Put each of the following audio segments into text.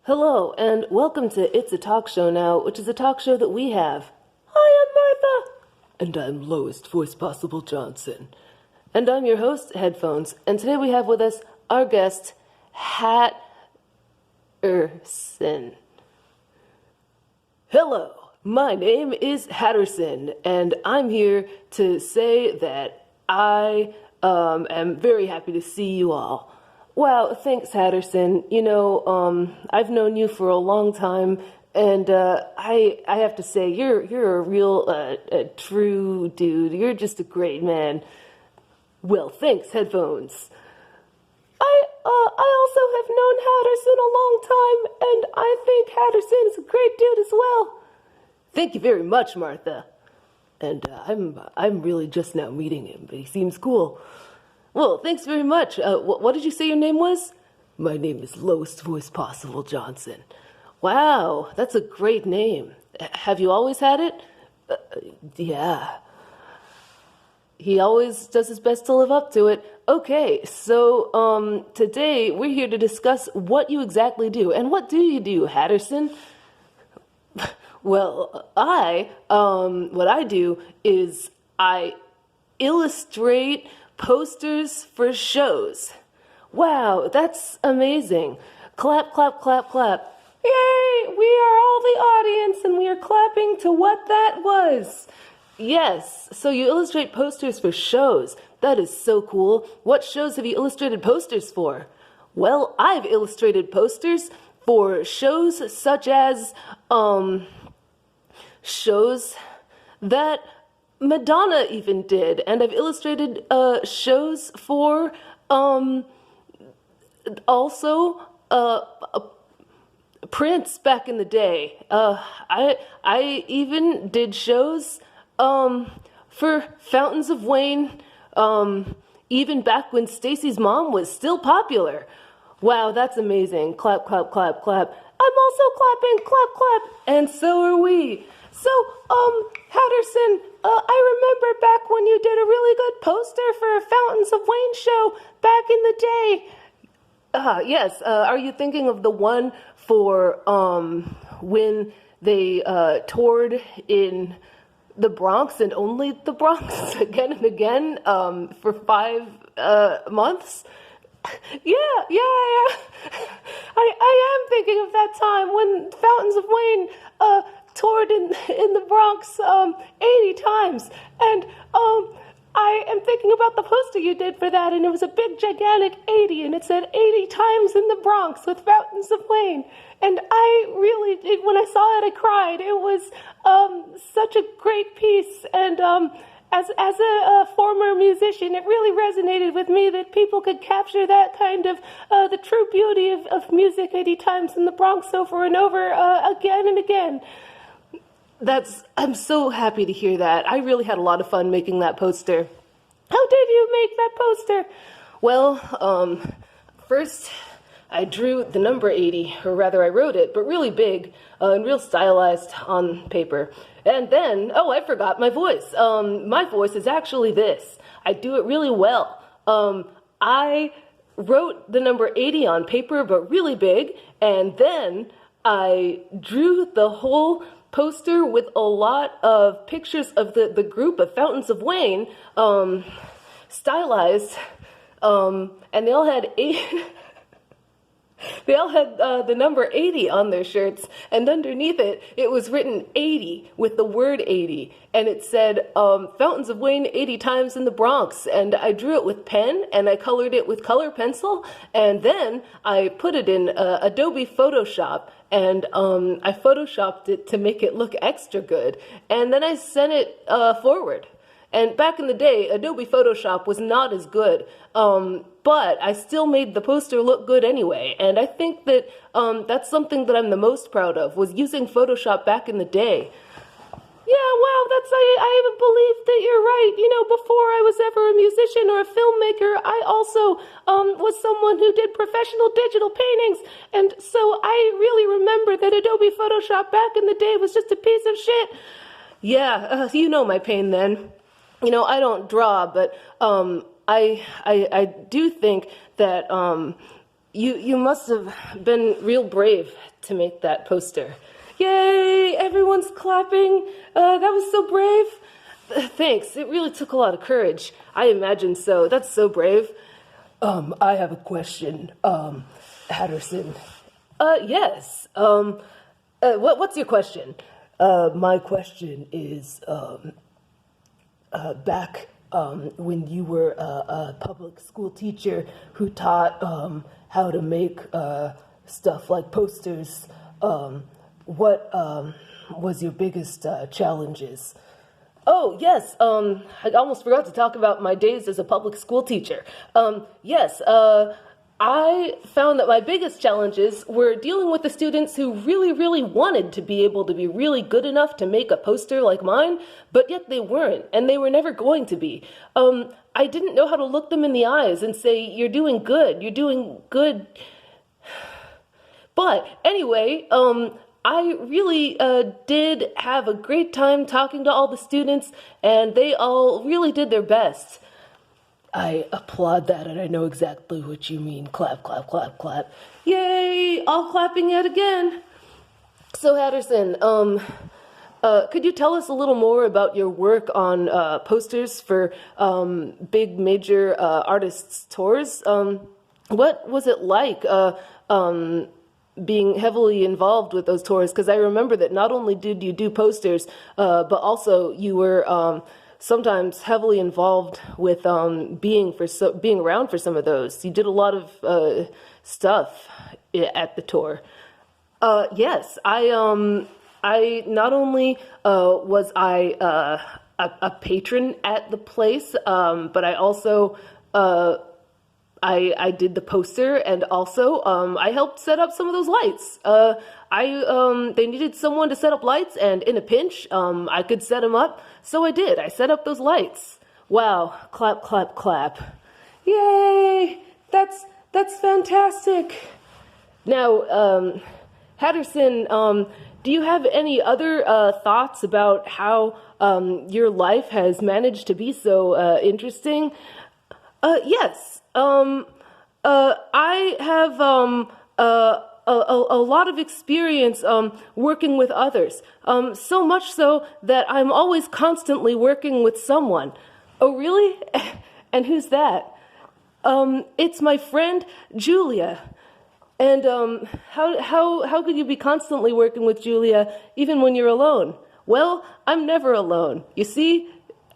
Hello, and welcome to It's a Talk Show Now, which is a talk show that we have. Hi, I'm Martha. And I'm Lowest Voice Possible Johnson. And I'm your host, Headphones. And today we have with us our guest, Hatterson. Hello, my name is Hatterson, and I'm here to say that I am very happy to see you all. Wow, thanks, Hatterson. I've known you for a long time, and I have to say, you're a real a true dude. You're just a great man. Well, thanks, Headphones. I also have known Hatterson a long time, and I think Hatterson is a great dude as well. Thank you very much, Martha. And I'm really just now meeting him, but he seems cool. Well, thanks very much. What did you say your name was? My name is Lowest Voice Possible Johnson. Wow, that's a great name. Have you always had it? Yeah. He always does his best to live up to it. Okay, so today we're here to discuss what you exactly do. And what do you do, Hatterson? Well, what I do is I illustrate posters for shows. Wow, that's amazing. Clap, clap, clap, clap. Yay, we are all the audience and we are clapping to what that was. Yes, so you illustrate posters for shows. That is so cool. What shows have you illustrated posters for? Well, I've illustrated posters for shows such as, shows that Madonna even did, and I've illustrated shows for also Prince back in the day. I even did shows for Fountains of Wayne, even back when Stacy's mom was still popular. Wow, that's amazing. Clap, clap, clap, clap. I'm also clapping, clap, clap, and so are we. So, Hatterson, I remember back when you did a really good poster for a Fountains of Wayne show back in the day. Yes, are you thinking of the one for, when they, toured in the Bronx and only the Bronx again and again, for 5, months? Yeah. I am thinking of that time when Fountains of Wayne, toured in the Bronx 80 times, and I am thinking about the poster you did for that, and it was a big gigantic 80, and it said 80 times in the Bronx with Fountains of Wayne, and I really did, when I saw it, I cried. It was such a great piece, and as a former musician, it really resonated with me that people could capture that kind of the true beauty of music 80 times in the Bronx over and over again and again. I'm so happy to hear that. I really had a lot of fun making that poster. How did you make that poster? Well, first I drew the number 80, or rather I wrote it, but really big and real stylized on paper. And then, I forgot my voice. My voice is actually this. I do it really well. I wrote the number 80 on paper, but really big, and then I drew the whole poster with a lot of pictures of the group of Fountains of Wayne, stylized, and they all had the number 80 on their shirts, and underneath it, it was written 80 with the word 80, and it said, Fountains of Wayne 80 times in the Bronx, and I drew it with pen, and I colored it with color pencil, and then I put it in Adobe Photoshop, and I photoshopped it to make it look extra good, and then I sent it forward. And back in the day, Adobe Photoshop was not as good, but I still made the poster look good anyway, and I think that that's something that I'm the most proud of, was using Photoshop back in the day. Yeah, wow, I haven't believed that you're right. Before I was ever a musician or a filmmaker, I also was someone who did professional digital paintings, and so I really remember that Adobe Photoshop back in the day was just a piece of shit. Yeah, you know my pain then. I don't draw, but I do think that You must have been real brave to make that poster. Yay! Everyone's clapping. That was so brave. Thanks. It really took a lot of courage. I imagine so. That's so brave. I have a question, Hatterson. Yes. What's your question? My question is, back when you were a public school teacher who taught how to make stuff like posters, what was your biggest challenges? Oh, yes, I almost forgot to talk about my days as a public school teacher. Yes, I found that my biggest challenges were dealing with the students who really, really wanted to be able to be really good enough to make a poster like mine, but yet they weren't, and they were never going to be. I didn't know how to look them in the eyes and say, you're doing good. But anyway, I really did have a great time talking to all the students, and they all really did their best. I applaud that, and I know exactly what you mean. Clap, clap, clap, clap. Yay! All clapping yet again. So, Hatterson, could you tell us a little more about your work on posters for big major artists' tours? What was it like being heavily involved with those tours? Because I remember that not only did you do posters, but also you were sometimes heavily involved with being around for some of those. You did a lot of stuff at the tour. Yes, I not only was I a patron at the place, but I also I did the poster, and also I helped set up some of those lights. They needed someone to set up lights, and in a pinch, I could set them up, so I did. I set up those lights. Wow! Clap, clap, clap! Yay! That's fantastic. Now, Hatterson, do you have any other thoughts about how your life has managed to be so interesting? Yes. I have a lot of experience working with others, so much so that I'm always constantly working with someone. Oh, really? And who's that? It's my friend Julia. And how could you be constantly working with Julia even when you're alone? Well, I'm never alone. You see,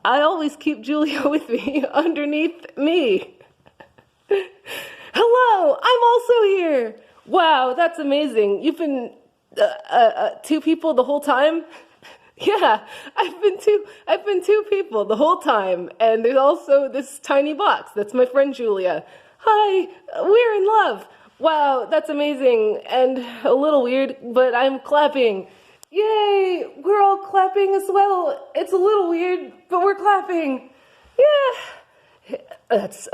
I always keep Julia with me underneath me. Hello, I'm also here. Wow, that's amazing. You've been two people the whole time? Yeah, I've been two people the whole time. And there's also this tiny box. That's my friend Julia. Hi, we're in love. Wow, that's amazing and a little weird, but I'm clapping. Yay, we're all clapping as well. It's a little weird, but we're clapping. Yeah. That's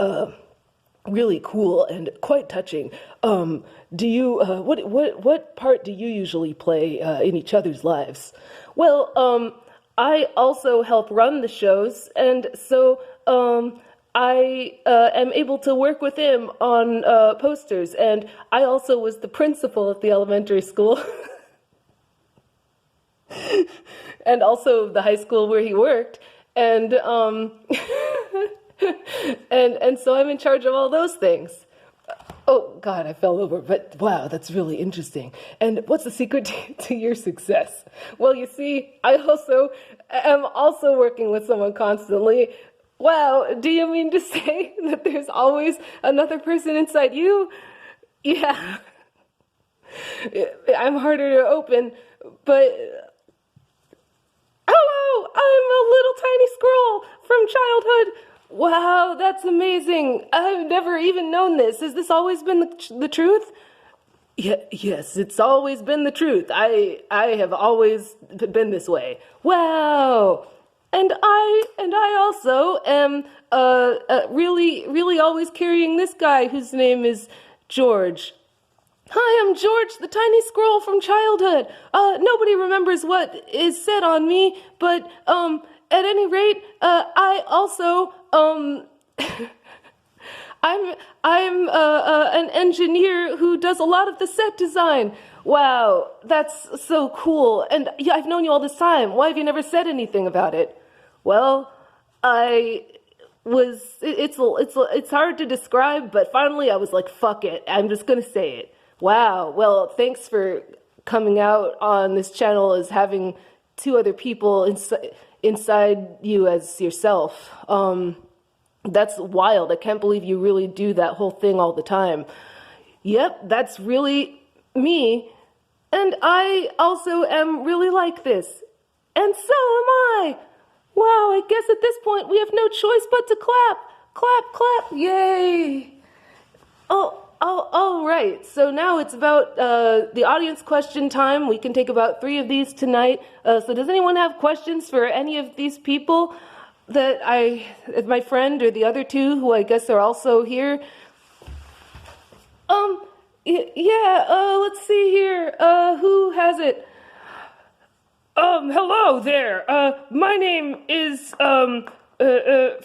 really cool and quite touching. Do you what part do you usually play in each other's lives? Well, I also help run the shows, and so I am able to work with him on posters, and I also was the principal at the elementary school. And also the high school where he worked, and and so I'm in charge of all those things. Oh God, I fell over, but wow, that's really interesting. And what's the secret to your success? Well, you see, I also am also working with someone constantly. Wow, do you mean to say that there's always another person inside you? Yeah. I'm harder to open, but hello, I'm a little tiny squirrel from childhood. Wow, that's amazing. I've never even known this. Has this always been the truth? Yeah, yes, it's always been the truth. I have always been this way. Wow. And I also am really always carrying this guy whose name is George. Hi, I'm George, the tiny squirrel from childhood. Nobody remembers what is said on me, but at any rate, I I'm an engineer who does a lot of the set design. Wow, that's so cool. And yeah, I've known you all this time. Why have you never said anything about it? Well, I was. It's hard to describe, but finally I was like, fuck it. I'm just gonna say it. Wow. Well, thanks for coming out on this channel as having two other people inside you as yourself. That's wild. I can't believe you really do that whole thing all the time. Yep, that's really me. And I also am really like this. And so am I. Wow, I guess at this point we have no choice but to clap. Clap, clap, yay. Oh, right. So now it's about the audience question time. We can take about 3 of these tonight. So does anyone have questions for any of these people that my friend or the other 2 who I guess are also here? Let's see here. Who has it? Hello there. My name is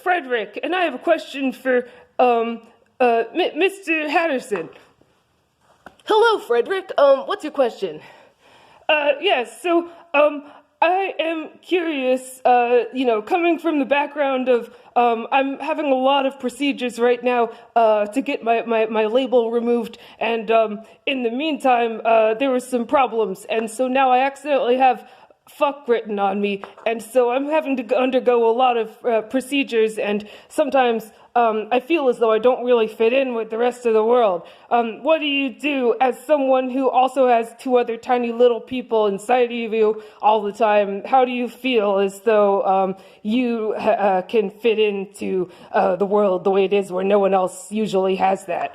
Frederick, and I have a question for Mr. Hatterson. Hello, Frederick. What's your question? Yes. So, I am curious. Coming from the background of, I'm having a lot of procedures right now to get my label removed, and in the meantime, there were some problems, and so now I accidentally have fuck written on me, and so I'm having to undergo a lot of procedures, and sometimes I feel as though I don't really fit in with the rest of the world. What do you do as someone who also has 2 other tiny little people inside of you all the time? How do you feel as though you can fit into the world the way it is where no one else usually has that?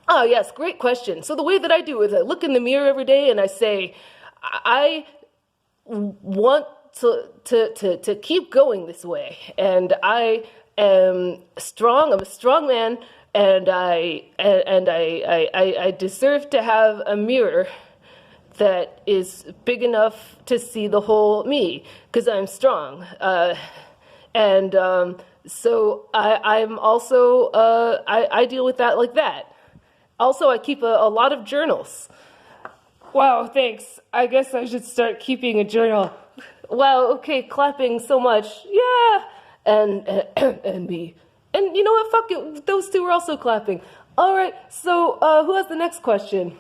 Oh, yes, great question. So the way that I do is I look in the mirror every day and I say, I want to keep going this way, and I am strong. I'm a strong man, and I deserve to have a mirror that is big enough to see the whole me, because I'm strong. So I'm also I deal with that like that. Also, I keep a lot of journals. Wow, thanks. I guess I should start keeping a journal. Wow, okay, clapping so much. Yeah. And me. And you know what? Fuck it. Those 2 were also clapping. All right. So, who has the next question?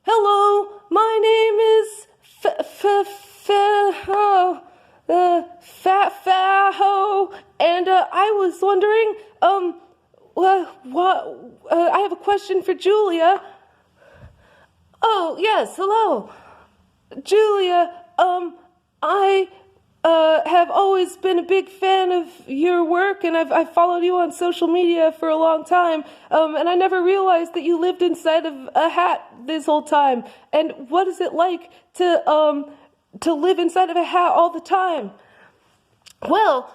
Hello. My name is Faho, and I was wondering, I have a question for Julia. Oh, yes, hello. Julia, I have always been a big fan of your work, and I've followed you on social media for a long time, and I never realized that you lived inside of a hat this whole time. And what is it like to live inside of a hat all the time? Well,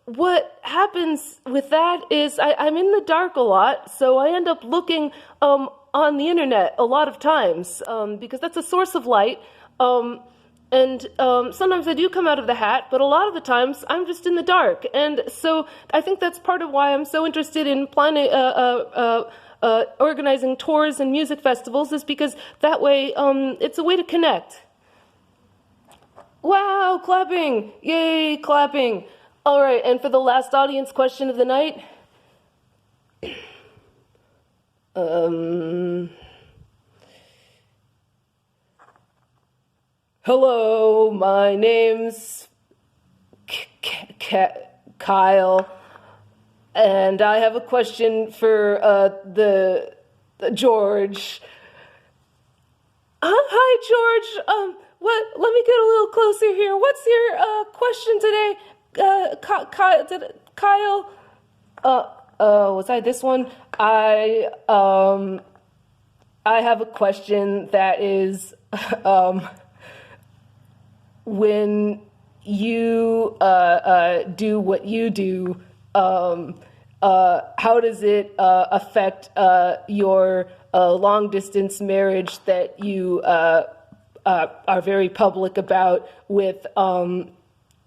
what happens with that is I'm in the dark a lot, so I end up looking on the internet a lot of times because that's a source of light. Sometimes I do come out of the hat, but a lot of the times I'm just in the dark. And so I think that's part of why I'm so interested in planning, organizing tours and music festivals, is because that way it's a way to connect. Wow, clapping! Yay, clapping! All right, and for the last audience question of the night. Hello, my name's Kyle, and I have a question for the George. Hi, George. Let me get a little closer here. What's your question today? Kyle, was I this one? I have a question that is, when you do what you do, how does it affect your long distance marriage that you are very public about with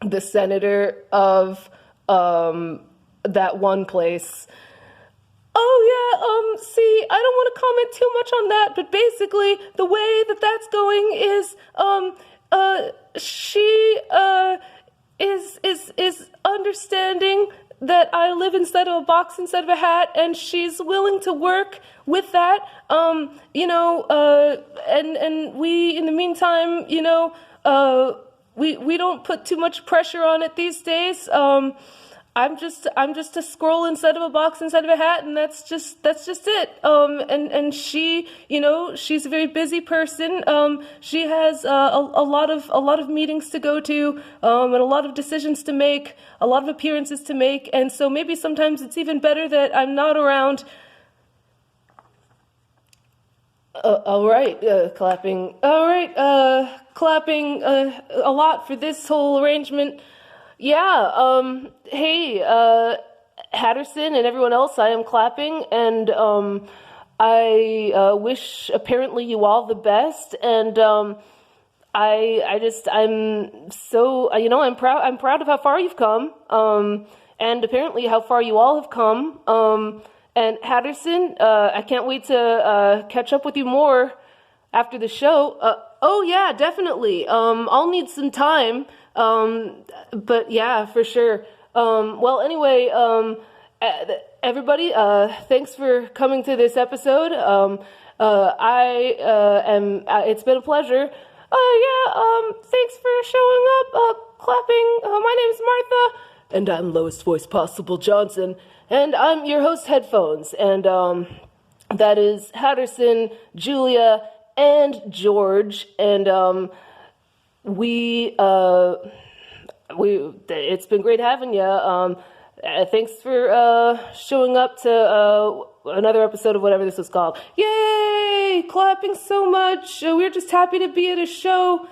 the senator of that one place. Oh yeah, see, I don't want to comment too much on that, but basically the way that that's going is she is understanding that I live inside of a box instead of a hat, and she's willing to work with that. And we, in the meantime, we don't put too much pressure on it these days. I'm just a scroll inside of a box inside of a hat, and that's just it. And she, she's a very busy person. She has a lot of meetings to go to, and a lot of decisions to make, a lot of appearances to make, and so maybe sometimes it's even better that I'm not around. All right, clapping. All right, clapping a lot for this whole arrangement. Yeah, hey, Hatterson and everyone else, I am clapping, and I wish apparently you all the best, and I'm so, I'm proud of how far you've come, and apparently how far you all have come, and Hatterson, I can't wait to catch up with you more after the show. Oh yeah, definitely. I'll need some time. But yeah, for sure. Well, anyway, everybody, thanks for coming to this episode. It's been a pleasure. Thanks for showing up, clapping. My name's Martha. And I'm lowest voice possible Johnson. And I'm your host, Headphones. And, that is Hatterson, Julia, and George. And, it's been great having you. Thanks for showing up to another episode of whatever this was called. Yay! Clapping so much. We're just happy to be at a show